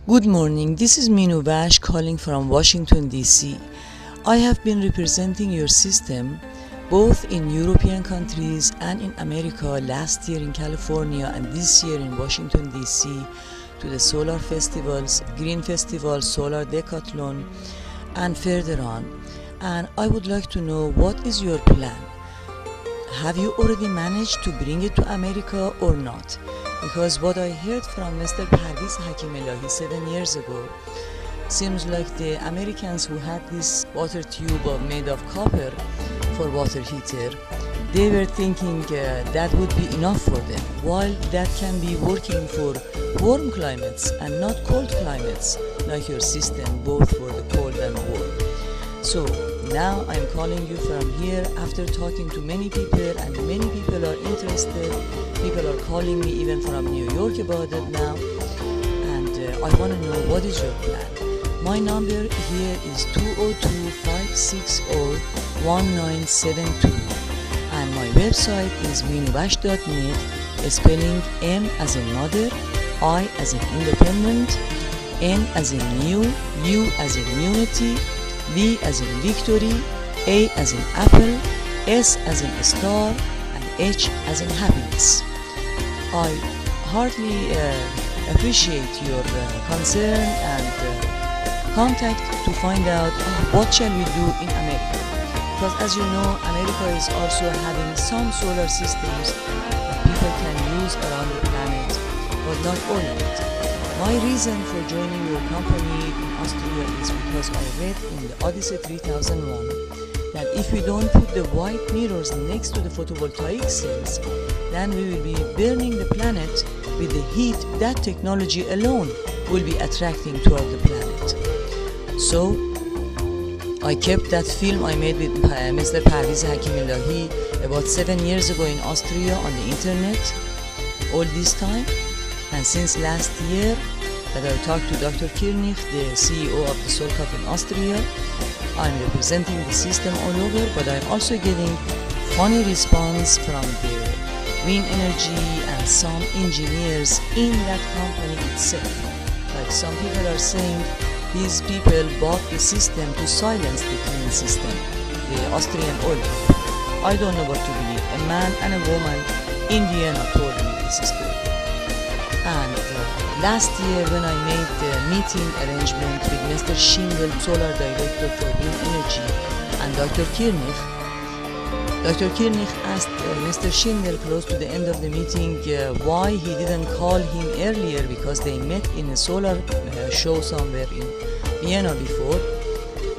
Good morning, this is Minu Bash calling from Washington DC. I have been representing your system both in European countries and in America last year in California and this year in Washington DC to the solar festivals, Green Festival, Solar Decathlon and further on. And I would like to know, what is your plan? Have you already managed to bring it to America or not? Because what I heard from Mr. Parviz Hakimillahi 7 years ago seems like the Americans who had this water tube made of copper for water heater, they were thinking that would be enough for them, while that can be working for warm climates and not cold climates like your system, both for the cold and warm. So now I'm calling you from here after talking to many people, and many people are interested. People are calling me even from New York about it now, and I want to know, what is your plan? My number here is 202-560-1972 and my website is minubash.net, spelling M as in mother, I as in independent, N as in new, U as in unity, V as in victory, A as in apple, S as in star, and H as in happiness. I heartily appreciate your concern and contact to find out what shall we do in America. Because as you know, America is also having some solar systems that people can use around the planet, but not all of it. My reason for joining your company in Austria is because I read in the Odyssey 3001 that if we don't put the white mirrors next to the photovoltaic cells, then we will be burning the planet with the heat that technology alone will be attracting toward the planet. So I kept that film I made with Mr. Parviz Hakimillahi about 7 years ago in Austria on the internet all this time. And since last year that I talked to Dr. Kirnich, the CEO of the Solcup in Austria, I'm representing the system all over, but I'm also getting funny response from the wind energy and some engineers in that company itself. Like some people are saying these people bought the system to silence the clean system, the Austrian oil company. I don't know what to believe. A man and a woman in Vienna told me this story. And last year when I made the meeting arrangement with Mr. Schindel, Solar Director for Wind Energy, and Dr. Kirnich asked Mr. Schindel close to the end of the meeting why he didn't call him earlier, because they met in a solar show somewhere in Vienna before.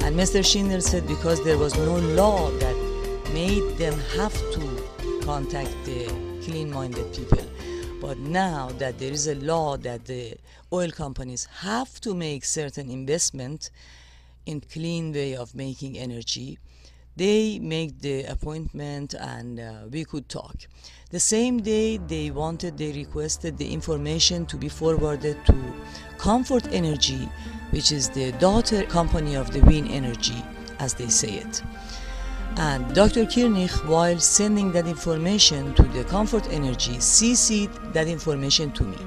And Mr. Schindel said because there was no law that made them have to contact the clean-minded people. But now that there is a law that the oil companies have to make certain investment in clean way of making energy, they make the appointment and we could talk. The same day they requested the information to be forwarded to Comfort Energy, which is the daughter company of the Wind Energy, as they say it. And Dr. Kirnich, while sending that information to the Comfort Energy, CC'd that information to me.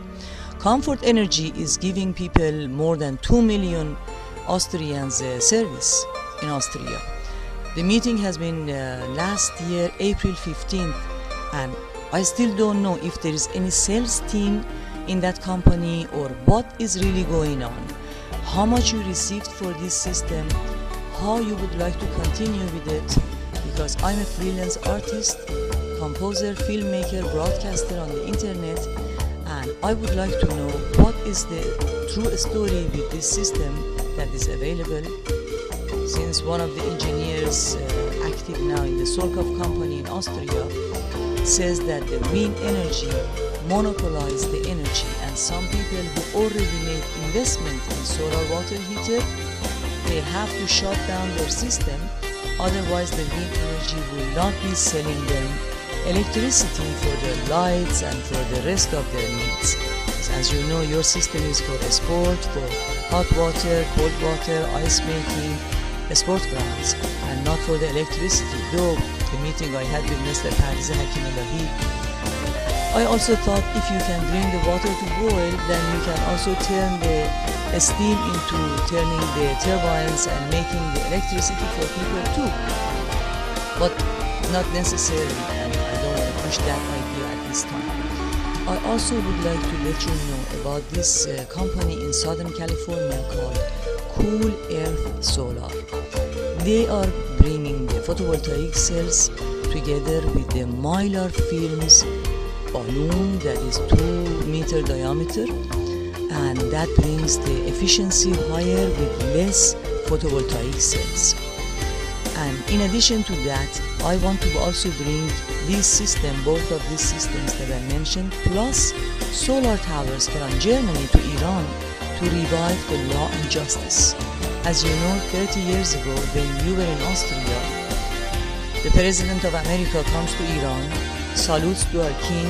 Comfort Energy is giving people more than 2 million Austrians service in Austria. The meeting has been last year, April 15th, and I still don't know if there is any sales team in that company or what is really going on, how much you received for this system, how you would like to continue with it, because I'm a freelance artist, composer, filmmaker, broadcaster on the internet, and I would like to know what is the true story with this system that is available, since one of the engineers active now in the Solcup company in Austria says that the wind energy monopolizes the energy, and some people who already made investment in solar water heater, they have to shut down their system, otherwise the wind energy will not be selling them electricity for their lights and for the rest of their needs. As you know, your system is for sport, for hot water, cold water, ice making, sport grounds, and not for the electricity. Though the meeting I had with Mr. Parviz Hakimillahi, I also thought if you can bring the water to boil, then you can also turn the steam into turning the turbines and making the electricity for people too. But not necessarily, and I don't want to push that idea at this time. I also would like to let you know about this company in Southern California called Cool Earth Solar. They are bringing the photovoltaic cells together with the mylar films balloon that is 2-meter diameter, and that brings the efficiency higher with less photovoltaic cells. And in addition to that, I want to also bring this system, both of these systems that I mentioned, plus solar towers from Germany to Iran to revive the law and justice. As you know, 30 years ago, when you were in Austria, the President of America comes to Iran, salutes to our king,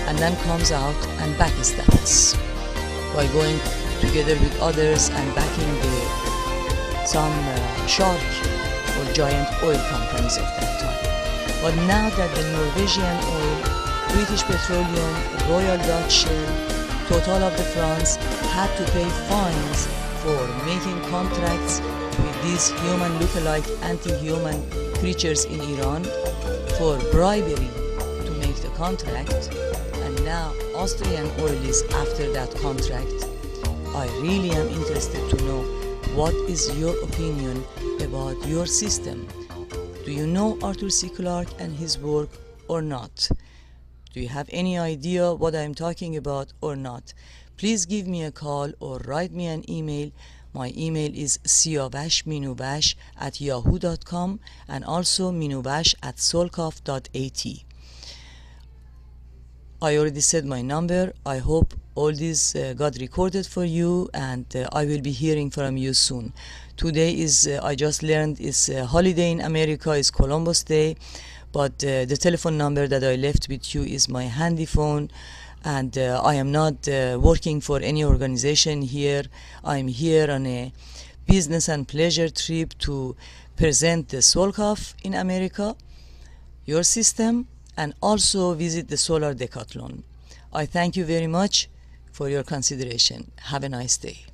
and then comes out and backstabs us by going together with others and backing some shark or giant oil companies of that time. But now that the Norwegian oil, British Petroleum, Royal Dutch Shell, Total of the France had to pay fines for making contracts with these human look-alike anti-human creatures in Iran for bribery to make the contract, and now Austrian oil is after that contract. I really am interested to know what is your opinion about your system. Do you know Arthur C. Clarke and his work or not? Do you have any idea what I am talking about or not? Please give me a call or write me an email. My email is siavash@yahoo.com and also minubash@solkov.at. I already said my number. I hope all this got recorded for you, and I will be hearing from you soon. Today is, I just learned, is a holiday in America, it's Columbus Day, but the telephone number that I left with you is my handy phone, and I am not working for any organization here. I'm here on a business and pleasure trip to present the Solkov in America, your system, and also visit the Solar Decathlon. I thank you very much for your consideration. Have a nice day.